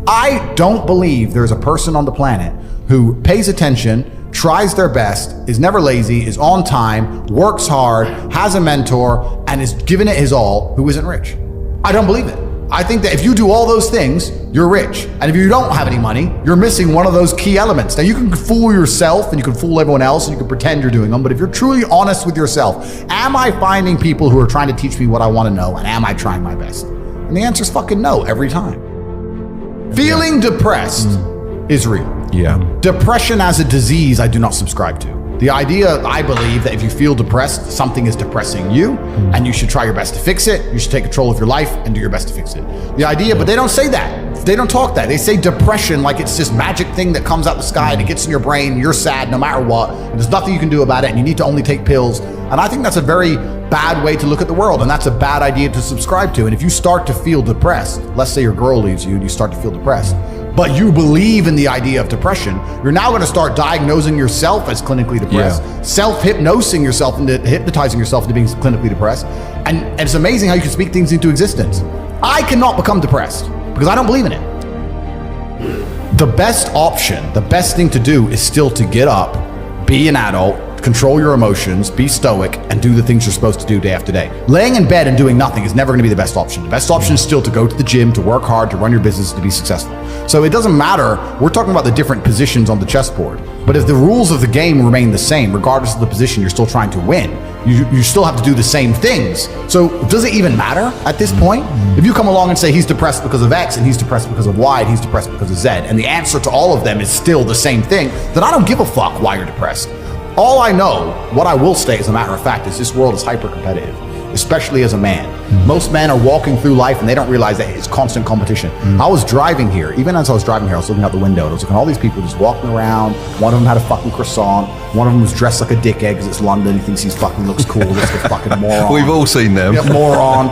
I don't believe there's a person on the planet who pays attention, tries their best, is never lazy, is on time, works hard, has a mentor, and is giving it his all, who isn't rich. I don't believe it. I think that if you do all those things, you're rich. And if you don't have any money, you're missing one of those key elements. Now, you can fool yourself and you can fool everyone else and you can pretend you're doing them, but if you're truly honest with yourself, am I finding people who are trying to teach me what I want to know, and am I trying my best? And the answer is fucking no every time. Feeling depressed is real. Yeah. Depression as a disease, I do not subscribe to. The idea, I believe, that if you feel depressed, something is depressing you, and you should try your best to fix it. You should take control of your life and do your best to fix it. The idea, but they don't say that. They don't talk that. They say depression like it's this magic thing that comes out the sky and it gets in your brain, you're sad no matter what, and there's nothing you can do about it, and you need to only take pills. And I think that's a very bad way to look at the world, and that's a bad idea to subscribe to. And if you start to feel depressed, let's say your girl leaves you and you start to feel depressed, but you believe in the idea of depression, you're now going to start diagnosing yourself as clinically depressed, self-hypnosing yourself into hypnotizing yourself into being clinically depressed. And it's amazing how you can speak things into existence. I cannot become depressed because I don't believe in it. The best option, the best thing to do is still to get up, be an adult, control your emotions, be stoic, and do the things you're supposed to do day after day. Laying in bed and doing nothing is never going to be the best option. The best option is still to go to the gym, to work hard, to run your business, to be successful. So it doesn't matter. We're talking about the different positions on the chessboard. But if the rules of the game remain the same, regardless of the position you're still trying to win, you still have to do the same things. So does it even matter at this point? If you come along and say he's depressed because of X, and he's depressed because of Y, and he's depressed because of Z, and the answer to all of them is still the same thing, then I don't give a fuck why you're depressed. All I know, what I will say as a matter of fact, is this world is hyper competitive, especially as a man. Most men are walking through life and they don't realize that it's constant competition. I was driving here, even as I was driving here, I was looking out the window and I was looking at all these people just walking around. One of them had a fucking croissant. One of them was dressed like a dickhead because it's London. He thinks he fucking looks cool. This is a fucking moron. We've all seen them. Yeah, moron.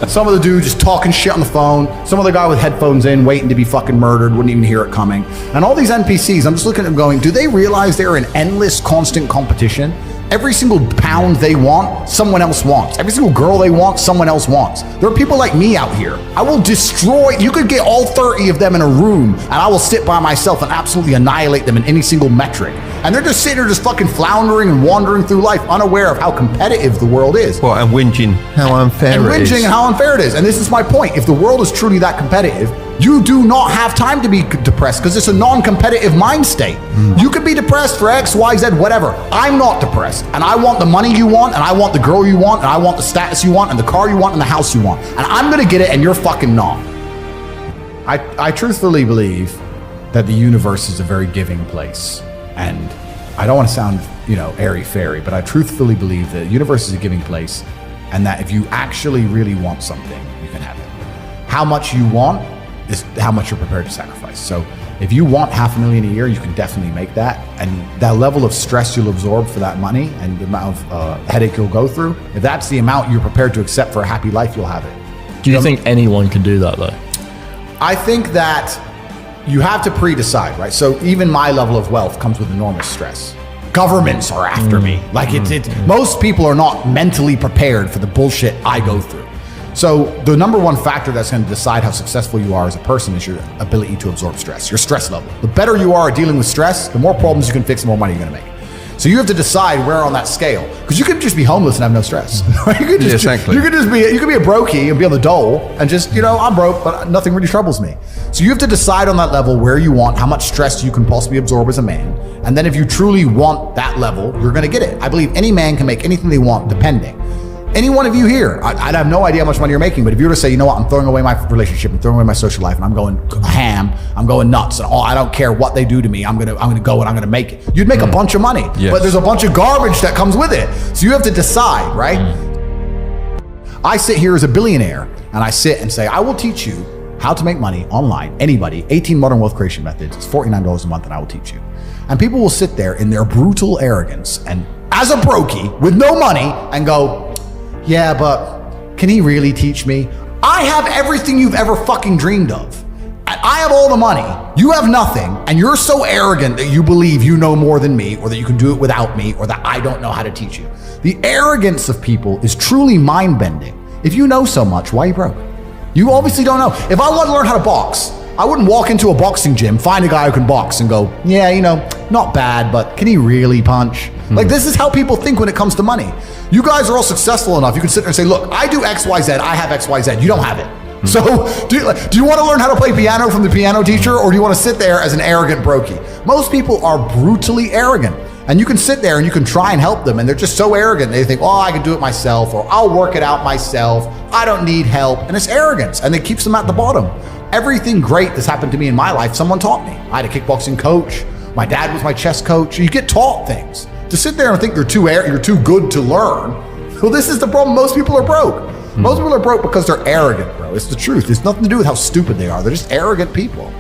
Some of the dude just talking shit on the phone. Some other guy with headphones in, waiting to be fucking murdered, wouldn't even hear it coming. And all these NPCs, I'm just looking at them going, do they realize they're in endless, constant competition? Every single pound they want, someone else wants. Every single girl they want, someone else wants. There are people like me out here. I will destroy, you could get all 30 of them in a room and I will sit by myself and absolutely annihilate them in any single metric. And they're just sitting there just fucking floundering and wandering through life unaware of how competitive the world is. Well, and whinging how unfair it is. And how unfair it is. And this is my point. If the world is truly that competitive, you do not have time to be depressed because it's a non-competitive mind state. You could be depressed for X, Y, Z, whatever. I'm not depressed. And I want the money you want, and I want the girl you want, and I want the status you want, and the car you want, and the house you want. And I'm going to get it, and you're fucking not. I truthfully believe that the universe is a very giving place. And I don't want to sound, airy-fairy, but I truthfully believe that the universe is a giving place, and that if you actually really want something, you can have it. How much you want is how much you're prepared to sacrifice. So if you want $500,000 a year, you can definitely make that. And that level of stress you'll absorb for that money and the amount of headache you'll go through, if that's the amount you're prepared to accept for a happy life, you'll have it. Do you think anyone can do that though? I think that you have to pre-decide, right? So even my level of wealth comes with enormous stress. Governments are after me. Like most people are not mentally prepared for the bullshit I go through. So the number one factor that's going to decide how successful you are as a person is your ability to absorb stress, your stress level. The better you are at dealing with stress, the more problems you can fix, the more money you're going to make. So you have to decide where on that scale, because you could just be homeless and have no stress. You could just, exactly. you could be a brokey and be on the dole and just, I'm broke, but nothing really troubles me. So you have to decide on that level where you want, how much stress you can possibly absorb as a man. And then if you truly want that level, you're going to get it. I believe any man can make anything they want, depending. Any one of you here, I'd have no idea how much money you're making, but if you were to say, you know what, I'm throwing away my relationship, I'm throwing away my social life, and I'm going ham, I'm going nuts, and I don't care what they do to me, I'm gonna go and I'm gonna make it. You'd make a bunch of money, but there's a bunch of garbage that comes with it. So you have to decide, right? I sit here as a billionaire, and I sit and say, I will teach you how to make money online, anybody, 18 modern wealth creation methods, it's $49 a month, and I will teach you. And people will sit there in their brutal arrogance, and as a brokey, with no money, and go, yeah, but can he really teach me? I have everything you've ever fucking dreamed of. And I have all the money. You have nothing. And you're so arrogant that you believe you know more than me, or that you can do it without me, or that I don't know how to teach you. The arrogance of people is truly mind-bending. If you know so much, why are you broke? You obviously don't know. If I want to learn how to box, I wouldn't walk into a boxing gym, find a guy who can box and go, yeah, not bad, but can he really punch? Like, this is how people think when it comes to money. You guys are all successful enough. You can sit there and say, look, I do X, Y, Z. I have X, Y, Z. You don't have it. So do you want to learn how to play piano from the piano teacher, or do you want to sit there as an arrogant brokey? Most people are brutally arrogant. And you can sit there and you can try and help them, and they're just so arrogant. They think, oh, I can do it myself, or I'll work it out myself. I don't need help. And it's arrogance, and it keeps them at the bottom. Everything great that's happened to me in my life, someone taught me. I had a kickboxing coach. My dad was my chess coach. You get taught things. To sit there and think you're too good to learn, well, this is the problem. Most people are broke. Most people are broke because they're arrogant, bro. It's the truth. It's nothing to do with how stupid they are. They're just arrogant people.